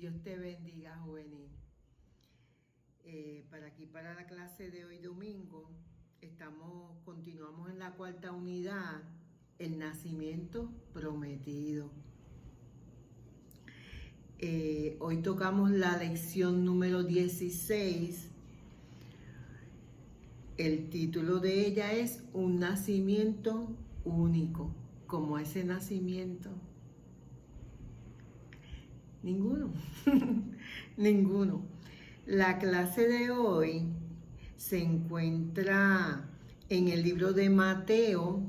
Dios te bendiga, juvenil. Para la clase de hoy domingo, continuamos en la cuarta unidad, el nacimiento prometido. Hoy tocamos la lección número 16. El título de ella es Un nacimiento único. ¿Cómo ese nacimiento? Ninguno. Ninguno. La clase de hoy se encuentra en el libro de Mateo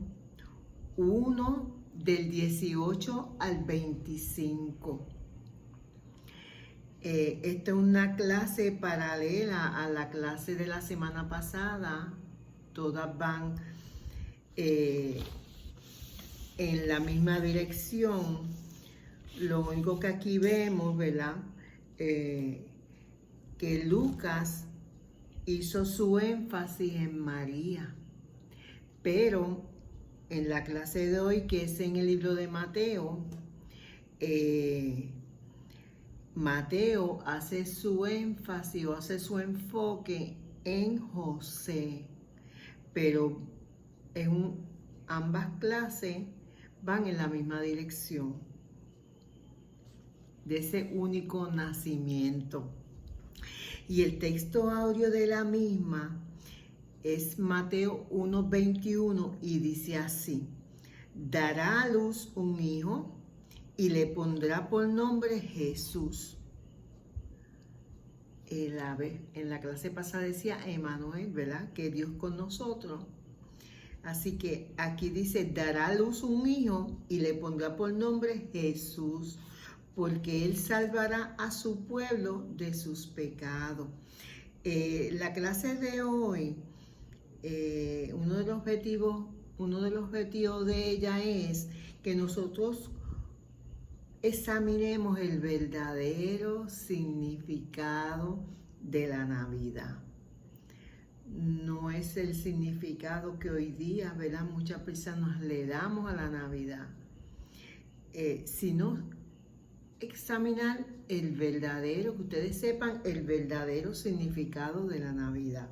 1, del 18 al 25. Esta es una clase paralela a la clase de la semana pasada. Todas van en la misma dirección. Lo único que aquí vemos, ¿verdad? Que Lucas hizo su énfasis en María. Pero en la clase de hoy, que es en el libro de Mateo, Mateo hace su énfasis o hace su enfoque en José. Pero ambas clases van en la misma dirección de ese único nacimiento. Y el texto áureo de la misma es Mateo 1:21 y dice así: dará a luz un hijo y le pondrá por nombre Jesús. En la clase pasada decía Emmanuel, ¿verdad? Que Dios con nosotros. Así que aquí dice, dará a luz un hijo y le pondrá por nombre Jesús, porque él salvará a su pueblo de sus pecados. La clase de hoy, uno de los objetivos de ella es que nosotros examinemos el verdadero significado de la Navidad. No es el significado que hoy día, ¿verdad?, muchas personas le damos a la Navidad, sino examinar el verdadero, que ustedes sepan el verdadero significado de la Navidad.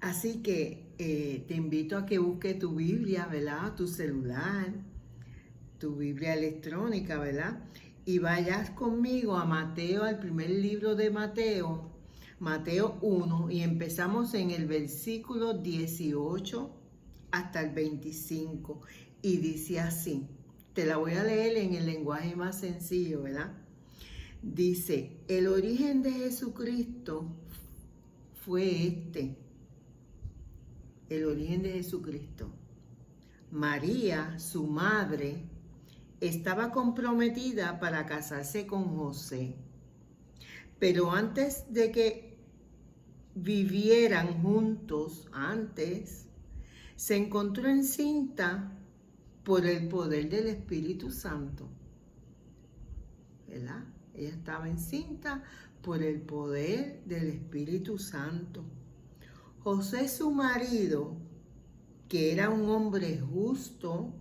Así que te invito a que busques tu Biblia, ¿verdad?, tu celular, tu Biblia electrónica, ¿verdad?, y vayas conmigo a Mateo, al primer libro de Mateo, Mateo 1, y empezamos en el versículo 18 hasta el 25, y dice así. Te la voy a leer en el lenguaje más sencillo, ¿verdad? Dice, el origen de Jesucristo fue este. El origen de Jesucristo. María, su madre, estaba comprometida para casarse con José. Pero antes de que vivieran juntos, se encontró encinta por el poder del Espíritu Santo, ¿verdad? Ella estaba encinta por el poder del Espíritu Santo. José, su marido, que era un hombre justo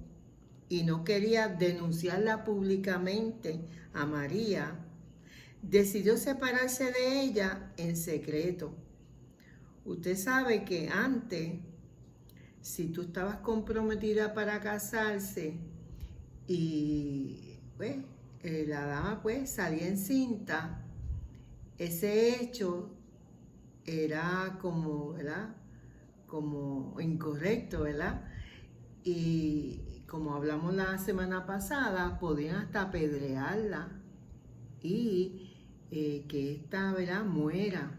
y no quería denunciarla públicamente a María, decidió separarse de ella en secreto. Usted sabe que antes, si tú estabas comprometida para casarse y pues, la dama pues salía encinta, ese hecho era como, ¿verdad?, como incorrecto, ¿verdad? Y como hablamos la semana pasada, podían hasta apedrearla y que esta, ¿verdad?, muera.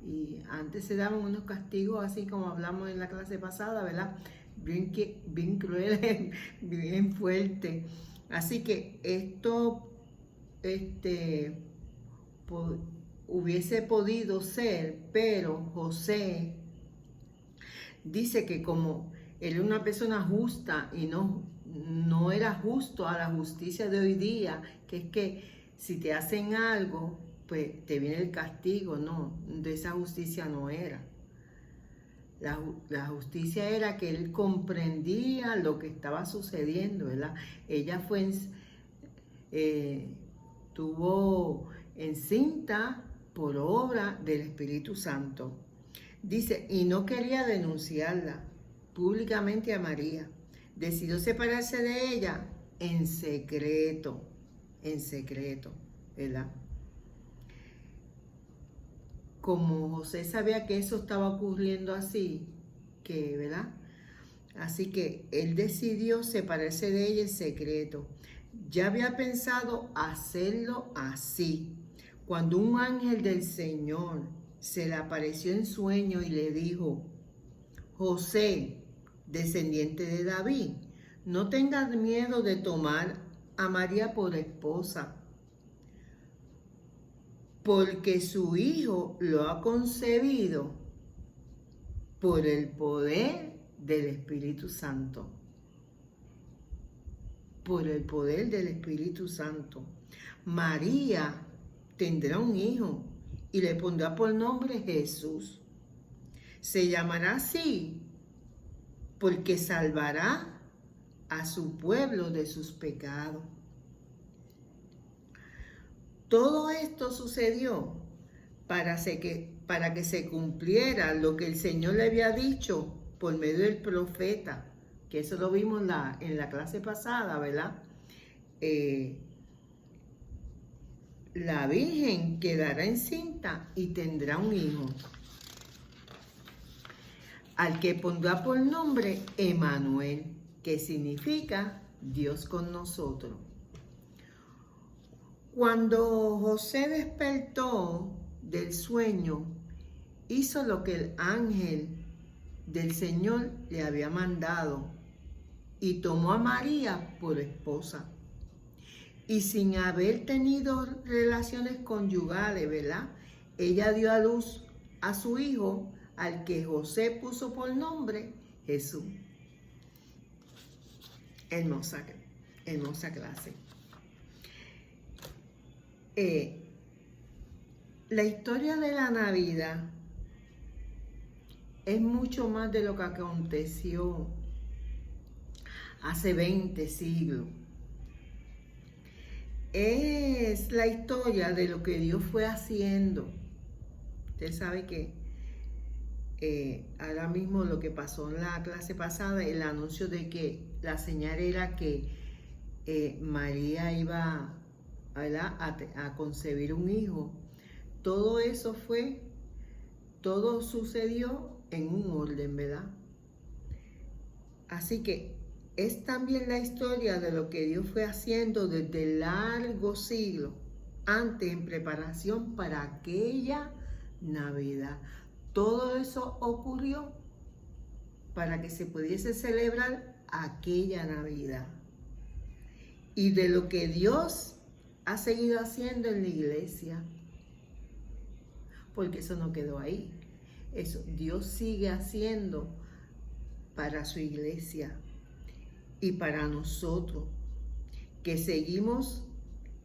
Y antes se daban unos castigos así como hablamos en la clase pasada, ¿verdad?, bien crueles, bien fuertes. Así que esto hubiese podido ser, pero José dice que como él era una persona justa y no era justo a la justicia de hoy día, que es que si te hacen algo, pues te viene el castigo. No, de esa justicia no era. La justicia era que él comprendía lo que estaba sucediendo, ¿verdad? Ella fue estuvo encinta por obra del Espíritu Santo. Dice, y no quería denunciarla públicamente a María. Decidió separarse de ella en secreto, ¿verdad? Como José sabía que eso estaba ocurriendo así, ¿verdad? Así que él decidió separarse de ella en secreto. Ya había pensado hacerlo así, cuando un ángel del Señor se le apareció en sueño y le dijo, José, descendiente de David, no tengas miedo de tomar a María por esposa, porque su hijo lo ha concebido por el poder del Espíritu Santo. Por el poder del Espíritu Santo. María tendrá un hijo y le pondrá por nombre Jesús. Se llamará así porque salvará a su pueblo de sus pecados. Todo esto sucedió para que se cumpliera lo que el Señor le había dicho por medio del profeta, que eso lo vimos en la clase pasada, ¿verdad? La Virgen quedará encinta y tendrá un hijo, al que pondrá por nombre Emmanuel, que significa Dios con nosotros. Cuando José despertó del sueño, hizo lo que el ángel del Señor le había mandado y tomó a María por esposa. Y sin haber tenido relaciones conyugales, ¿verdad? Ella dio a luz a su hijo, al que José puso por nombre Jesús. Hermosa clase. La historia de la Navidad es mucho más de lo que aconteció hace 20 siglos. Es la historia de lo que Dios fue haciendo. Usted sabe que ahora mismo lo que pasó en la clase pasada, el anuncio de que la señal era que María iba a concebir un hijo. Todo eso todo sucedió en un orden, ¿verdad? Así que es también la historia de lo que Dios fue haciendo desde largos siglos antes en preparación para aquella Navidad. Todo eso ocurrió para que se pudiese celebrar aquella Navidad. Y de lo que Dios ha seguido haciendo en la iglesia, porque eso no quedó ahí. Eso Dios sigue haciendo para su iglesia y para nosotros, que seguimos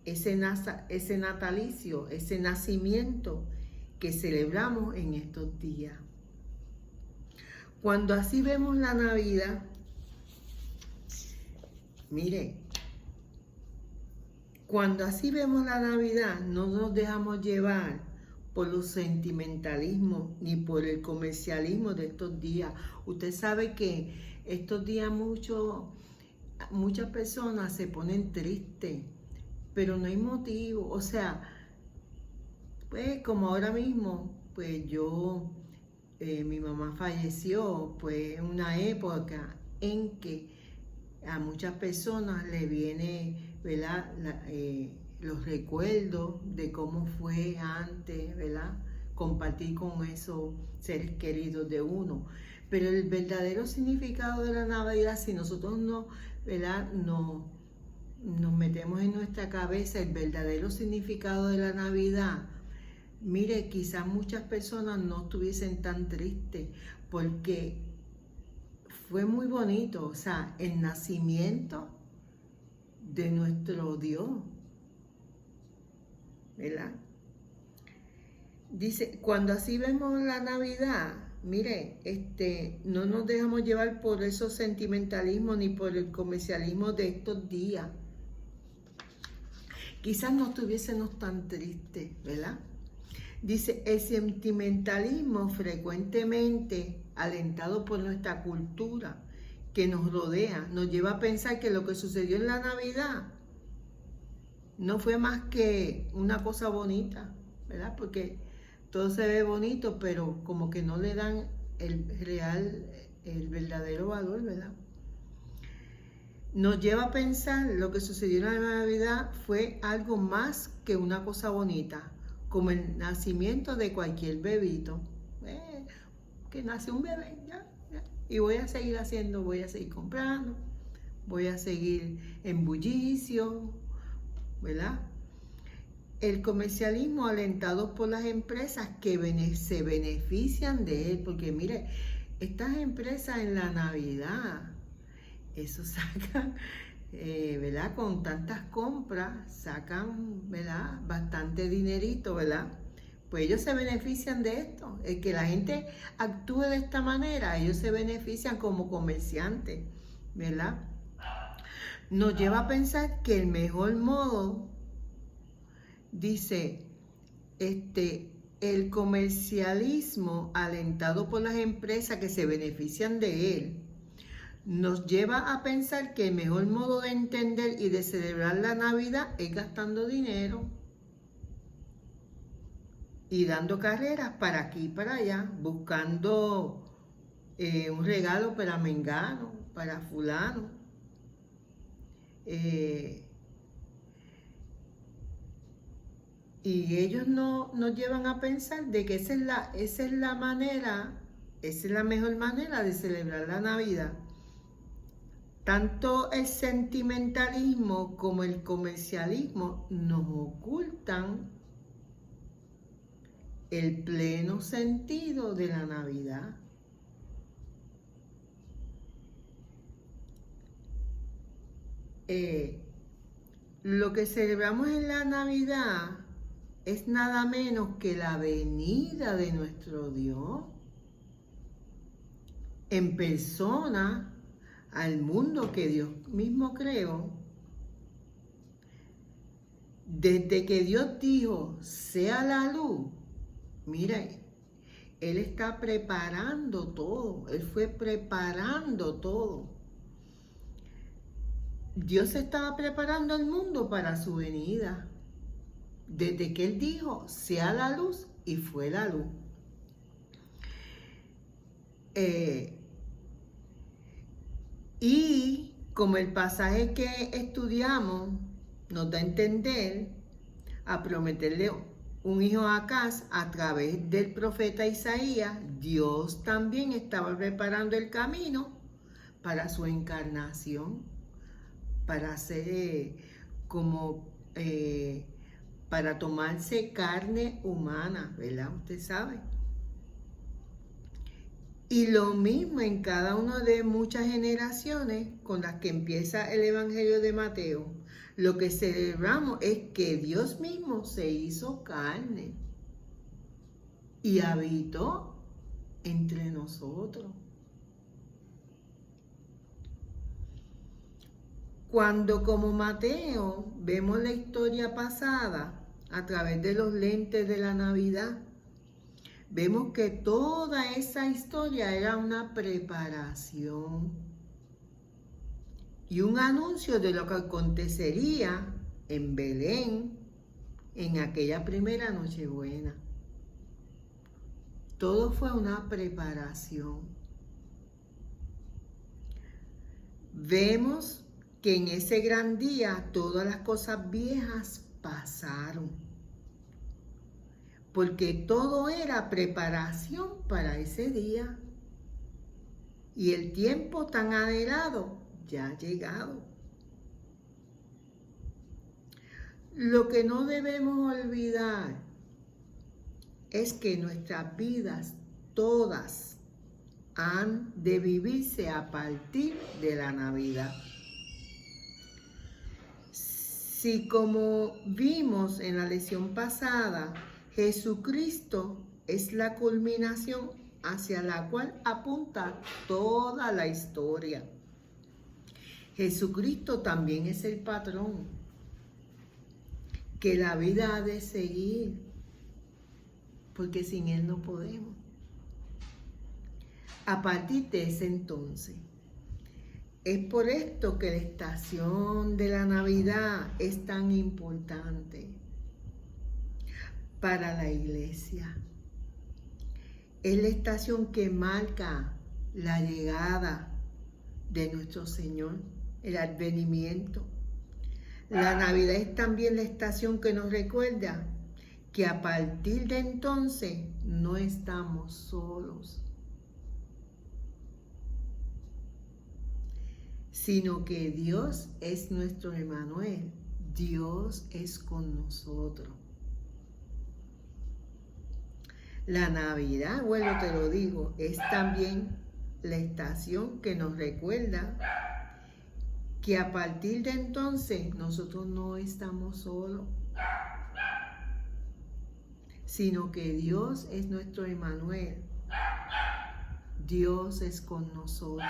ese natalicio, ese nacimiento que celebramos en estos días. Cuando así vemos la Navidad, mire, cuando así vemos la Navidad, no nos dejamos llevar por los sentimentalismos ni por el comercialismo de estos días. Usted sabe que estos días muchas personas se ponen tristes, pero no hay motivo. O sea, pues como ahora mismo, pues mi mamá falleció, pues en una época en que a muchas personas le viene, ¿verdad? Los recuerdos de cómo fue antes, ¿verdad? Compartir con esos seres queridos de uno. Pero el verdadero significado de la Navidad, si nosotros no, ¿verdad? Nos metemos en nuestra cabeza el verdadero significado de la Navidad, mire, quizás muchas personas no estuviesen tan tristes porque fue muy bonito, o sea, el nacimiento de nuestro Dios, ¿verdad? Dice, cuando así vemos la Navidad, mire, no nos dejamos llevar por esos sentimentalismos ni por el comercialismo de estos días. quizás no estuviésemos tan tristes, ¿verdad? Dice, el sentimentalismo frecuentemente alentado por nuestra cultura que nos rodea, nos lleva a pensar que lo que sucedió en la Navidad no fue más que una cosa bonita, ¿verdad? Porque todo se ve bonito, pero como que no le dan el verdadero valor, ¿verdad? Nos lleva a pensar lo que sucedió en la Navidad fue algo más que una cosa bonita, como el nacimiento de cualquier bebito. Que nace un bebé, ya. Y voy a seguir haciendo, voy a seguir comprando, voy a seguir en bullicio, ¿verdad? El comercialismo alentado por las empresas que se benefician de él, porque mire, estas empresas en la Navidad, eso sacan, ¿verdad? Con tantas compras, sacan, ¿verdad? Bastante dinerito, ¿verdad? Pues ellos se benefician de esto. El que la gente actúe de esta manera, ellos se benefician como comerciantes, ¿verdad? Nos lleva a pensar que el mejor modo, dice, el comercialismo alentado por las empresas que se benefician de él, nos lleva a pensar que el mejor modo de entender y de celebrar la Navidad es gastando dinero y dando carreras para aquí y para allá, buscando un regalo para mengano, para fulano. Y ellos nos llevan a pensar de que esa es la mejor manera de celebrar la Navidad. Tanto el sentimentalismo como el comercialismo nos ocultan el pleno sentido de la Navidad. Lo que celebramos en la Navidad es nada menos que la venida de nuestro Dios en persona al mundo que Dios mismo creó. Desde que Dios dijo, sea la luz, mira, Él está preparando todo, Él fue preparando todo. Dios estaba preparando el mundo para su venida. Desde que Él dijo, sea la luz, y fue la luz. Y como el pasaje que estudiamos nos da a entender, a prometerle un hijo a Acaz a través del profeta Isaías, Dios también estaba preparando el camino para su encarnación, para ser para tomarse carne humana, ¿verdad? Usted sabe. Y lo mismo en cada una de muchas generaciones con las que empieza el Evangelio de Mateo. Lo que celebramos es que Dios mismo se hizo carne y habitó entre nosotros. Cuando como Mateo vemos la historia pasada a través de los lentes de la Navidad, vemos que toda esa historia era una preparación y un anuncio de lo que acontecería en Belén en aquella primera Nochebuena. Todo fue una preparación. Vemos que en ese gran día todas las cosas viejas pasaron, porque todo era preparación para ese día. Y el tiempo tan anhelado ya ha llegado. Lo que no debemos olvidar es que nuestras vidas todas han de vivirse a partir de la Navidad. Si como vimos en la lección pasada, Jesucristo es la culminación hacia la cual apunta toda la historia. Jesucristo también es el patrón. que la vida ha de seguir, porque sin Él no podemos. A partir de ese entonces, es por esto que la estación de la Navidad es tan importante para la iglesia. Es la estación que marca la llegada de nuestro Señor, el advenimiento. La Navidad es también la estación que nos recuerda que a partir de entonces no estamos solos, sino que Dios es nuestro Emmanuel. Dios es con nosotros. La Navidad, bueno, te lo digo, es también la estación que nos recuerda que a partir de entonces nosotros no estamos solos, sino que Dios es nuestro Emmanuel. Dios es con nosotros.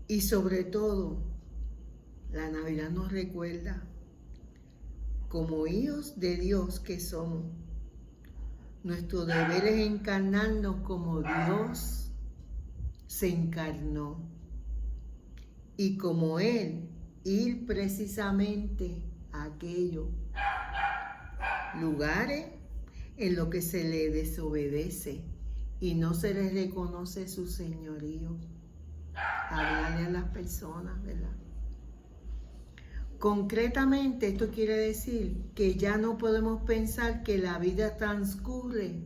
Y sobre todo, la Navidad nos recuerda, como hijos de Dios que somos, nuestro deber es encarnarnos como Dios se encarnó. Y como Él, ir precisamente a aquellos lugares en los que se le desobedece y no se le reconoce su señorío. Hablarle a las personas, ¿verdad? Concretamente, esto quiere decir que ya no podemos pensar que la vida transcurre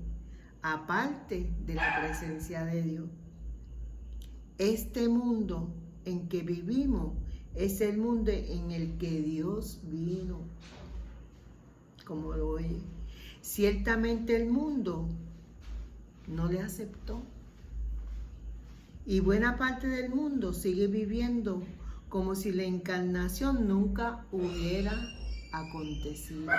aparte de la presencia de Dios. Este mundo en que vivimos es el mundo en el que Dios vino, como lo oye. Ciertamente el mundo no le aceptó. Y buena parte del mundo sigue viviendo como si la encarnación nunca hubiera acontecido.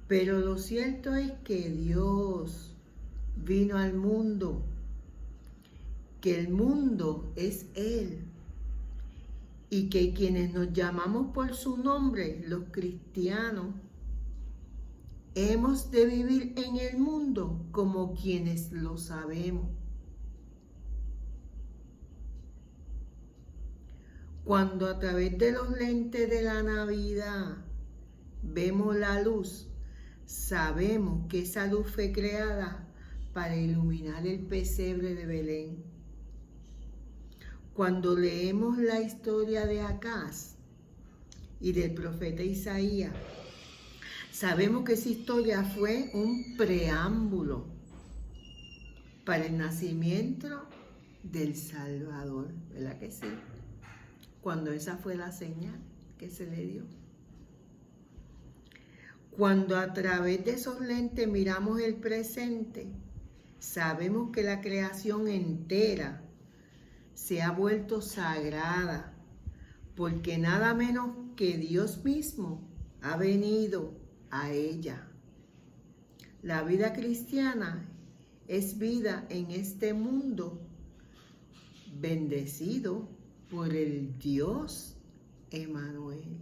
Pero lo cierto es que Dios vino al mundo, que el mundo es Él, y que quienes nos llamamos por su nombre, los cristianos, hemos de vivir en el mundo como quienes lo sabemos. Cuando a través de los lentes de la Navidad vemos la luz, sabemos que esa luz fue creada para iluminar el pesebre de Belén. Cuando leemos la historia de Acaz y del profeta Isaías, sabemos que esa historia fue un preámbulo para el nacimiento del Salvador, ¿verdad que sí? Cuando esa fue la señal que se le dio. Cuando a través de esos lentes miramos el presente, sabemos que la creación entera se ha vuelto sagrada, porque nada menos que Dios mismo ha venido a ella. La vida cristiana es vida en este mundo bendecido por el Dios Emmanuel.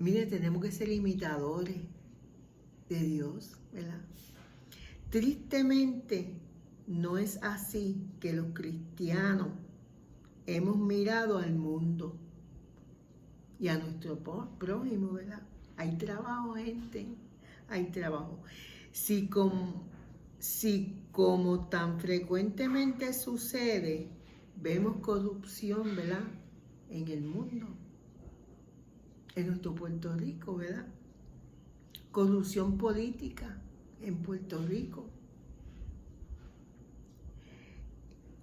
Mire, tenemos que ser imitadores de Dios, ¿verdad? Tristemente, no es así que los cristianos hemos mirado al mundo y a nuestro prójimo, ¿verdad? Hay trabajo, gente, hay trabajo. Si como tan frecuentemente sucede, vemos corrupción, ¿verdad? En el mundo, en nuestro Puerto Rico, ¿verdad? Corrupción política en Puerto Rico.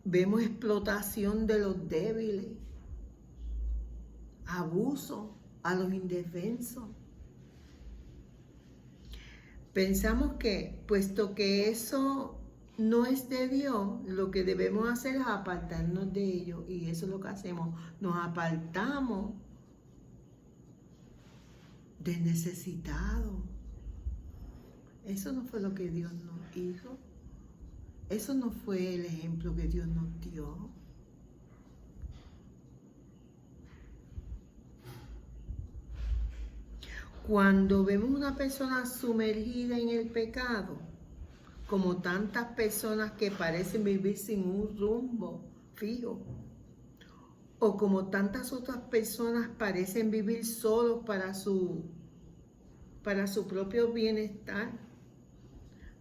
Vemos explotación de los débiles, abuso a los indefensos. Pensamos que, puesto que eso no es de Dios, lo que debemos hacer es apartarnos de ello, y eso es lo que hacemos. Nos apartamos del necesitado. Eso no fue lo que Dios nos hizo. Eso no fue el ejemplo que Dios nos dio. Cuando vemos una persona sumergida en el pecado, como tantas personas que parecen vivir sin un rumbo fijo, o como tantas otras personas parecen vivir solos para su propio bienestar,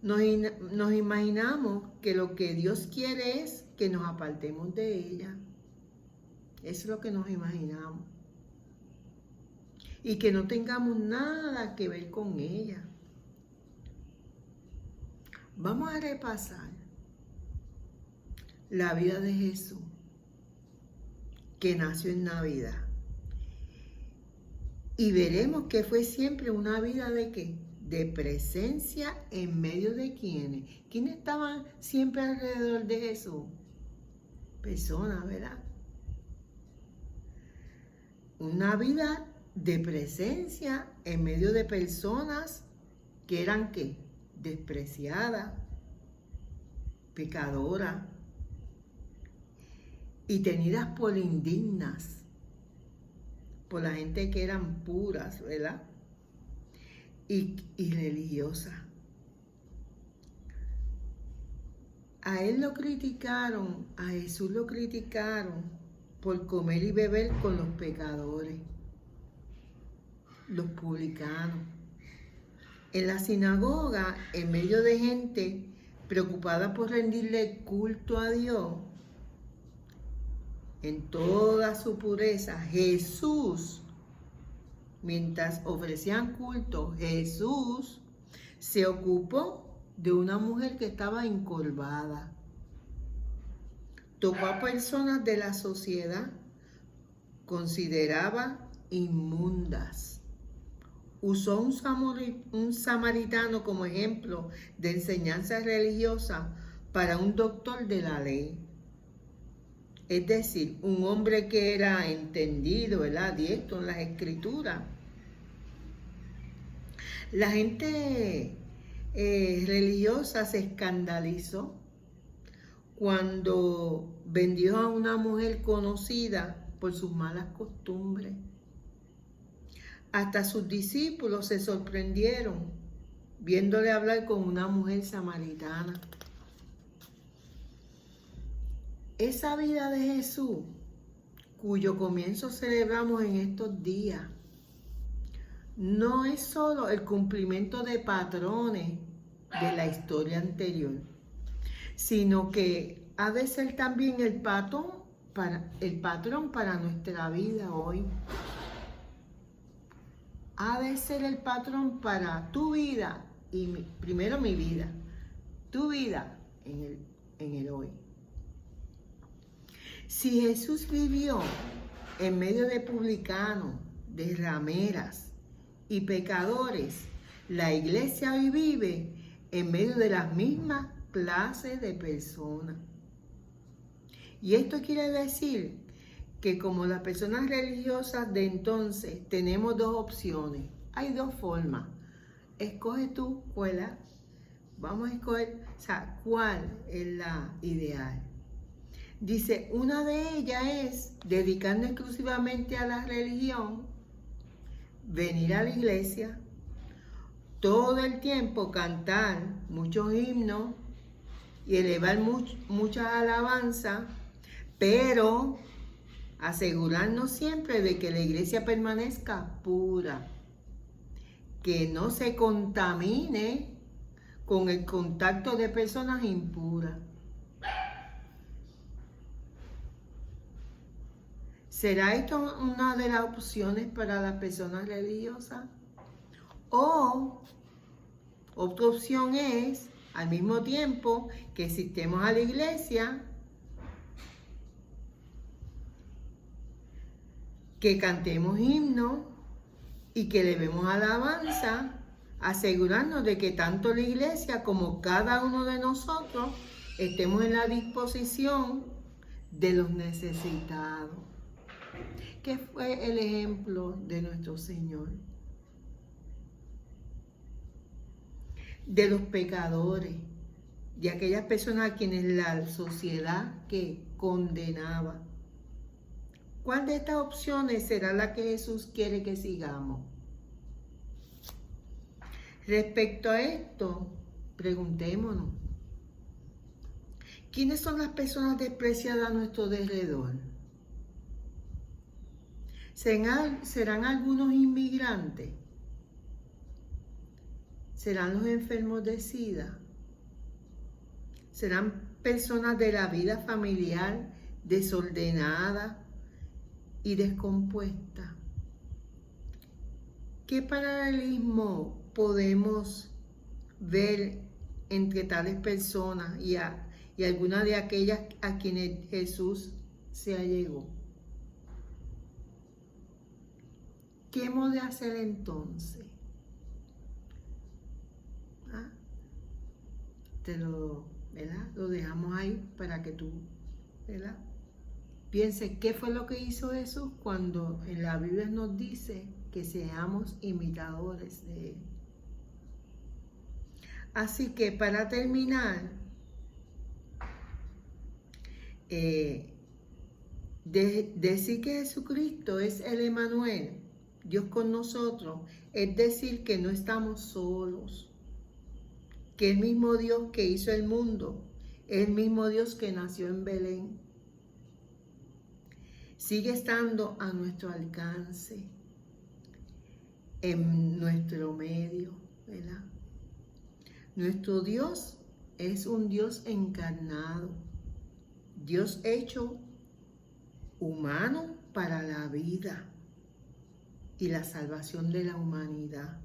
nos imaginamos que lo que Dios quiere es que nos apartemos de ella. Eso es lo que nos imaginamos. Y que no tengamos nada que ver con ella. Vamos a repasar la vida de Jesús, que nació en Navidad. Y veremos que fue siempre una vida de ¿qué? De presencia en medio de ¿quiénes? ¿Quiénes estaban siempre alrededor de Jesús? Personas, ¿verdad? Una vida de presencia en medio de personas que eran ¿qué? Despreciadas, pecadoras y tenidas por indignas, por la gente que eran puras, ¿verdad? Y religiosas. A él lo criticaron, a Jesús lo criticaron por comer y beber con los pecadores, los publicanos. En la sinagoga, en medio de gente preocupada por rendirle culto a Dios, en toda su pureza, Jesús, mientras ofrecían culto, Jesús se ocupó de una mujer que estaba encorvada. Tocó a personas de la sociedad, consideraba inmundas. Usó un samaritano como ejemplo de enseñanza religiosa para un doctor de la ley. Es decir, un hombre que era entendido, ¿verdad? Diestro en las escrituras. La gente religiosa se escandalizó cuando vendió a una mujer conocida por sus malas costumbres. Hasta sus discípulos se sorprendieron viéndole hablar con una mujer samaritana. Esa vida de Jesús, cuyo comienzo celebramos en estos días, no es solo el cumplimiento de patrones de la historia anterior, sino que ha de ser también el patrón para nuestra vida hoy. Ha de ser el patrón para tu vida y primero mi vida, tu vida en el hoy. Si Jesús vivió en medio de publicanos, de rameras y pecadores, la iglesia hoy vive en medio de las mismas clases de personas. Y esto quiere decir que como las personas religiosas de entonces tenemos dos opciones, hay dos formas. Escoge tú cuál, vamos a escoger, cuál es la ideal. Dice, una de ellas es dedicarnos exclusivamente a la religión, venir a la iglesia, todo el tiempo cantar muchos himnos y elevar muchas alabanzas, pero asegurarnos siempre de que la iglesia permanezca pura, que no se contamine con el contacto de personas impuras. ¿Será esto una de las opciones para las personas religiosas? O otra opción es, al mismo tiempo que asistemos a la iglesia, que cantemos himnos y que debemos alabanza, asegurarnos de que tanto la iglesia como cada uno de nosotros estemos en la disposición de los necesitados. ¿Qué fue el ejemplo de nuestro Señor? De los pecadores, de aquellas personas a quienes la sociedad que condenaba. ¿Cuál de estas opciones será la que Jesús quiere que sigamos? Respecto a esto, preguntémonos, ¿quiénes son las personas despreciadas a nuestro alrededor? ¿Serán algunos inmigrantes? ¿Serán los enfermos de SIDA? ¿Serán personas de la vida familiar desordenada y descompuesta? ¿Qué paralelismo podemos ver entre tales personas y algunas de aquellas a quienes Jesús se allegó? ¿Qué hemos de hacer entonces? Lo dejamos ahí para que tú, ¿verdad?, piense qué fue lo que hizo Jesús cuando en la Biblia nos dice que seamos imitadores de Él. Así que para terminar, decir que Jesucristo es el Emmanuel, Dios con nosotros, es decir que no estamos solos, que el mismo Dios que hizo el mundo, el mismo Dios que nació en Belén, sigue estando a nuestro alcance, en nuestro medio, ¿verdad? Nuestro Dios es un Dios encarnado, Dios hecho humano para la vida y la salvación de la humanidad.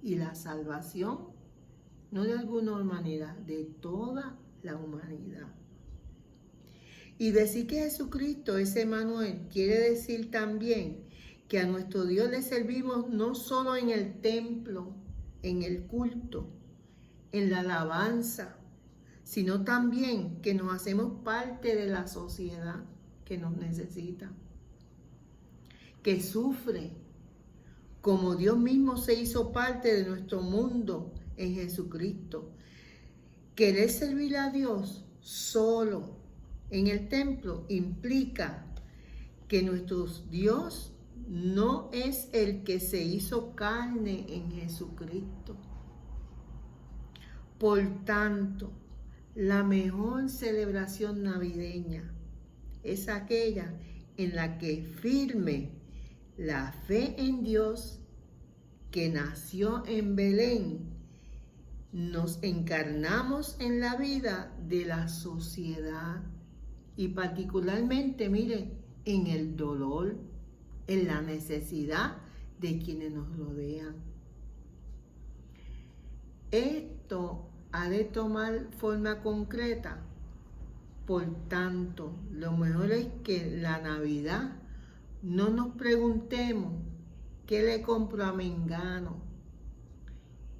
Y la salvación, no de alguna humanidad, de toda la humanidad. Y decir que Jesucristo es Emmanuel quiere decir también que a nuestro Dios le servimos no solo en el templo, en el culto, en la alabanza, sino también que nos hacemos parte de la sociedad que nos necesita, que sufre, como Dios mismo se hizo parte de nuestro mundo en Jesucristo. Querer servir a Dios solo en el templo implica que nuestro Dios no es el que se hizo carne en Jesucristo. Por tanto, la mejor celebración navideña es aquella en la que firme la fe en Dios que nació en Belén, nos encarnamos en la vida de la sociedad y particularmente, mire, en el dolor, en la necesidad de quienes nos rodean. Esto ha de tomar forma concreta. Por tanto, lo mejor es que la Navidad no nos preguntemos qué le compro a Mengano,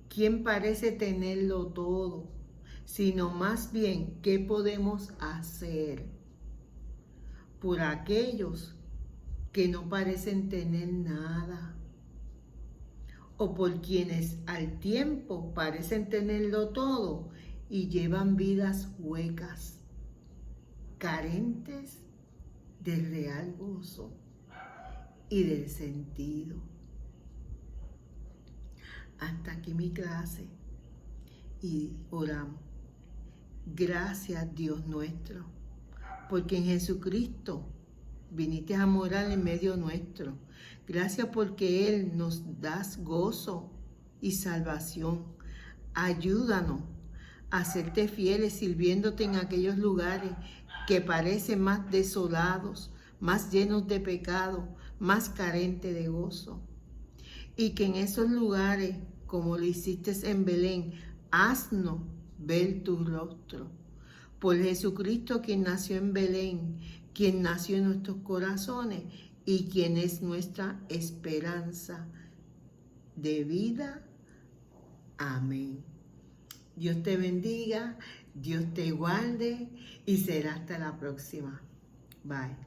quién parece tenerlo todo, sino más bien qué podemos hacer por aquellos que no parecen tener nada, o por quienes al tiempo parecen tenerlo todo y llevan vidas huecas, carentes del real gozo y del sentido. Hasta aquí mi clase y oramos. Gracias, Dios nuestro, porque en Jesucristo viniste a morar en medio nuestro. Gracias porque Él nos da gozo y salvación. Ayúdanos a serte fieles sirviéndote en aquellos lugares que parecen más desolados, más llenos de pecado, más carentes de gozo. Y que en esos lugares, como lo hiciste en Belén, haznos ver tu rostro. Por Jesucristo, quien nació en Belén, quien nació en nuestros corazones y quien es nuestra esperanza de vida. Amén. Dios te bendiga, Dios te guarde y será hasta la próxima. Bye.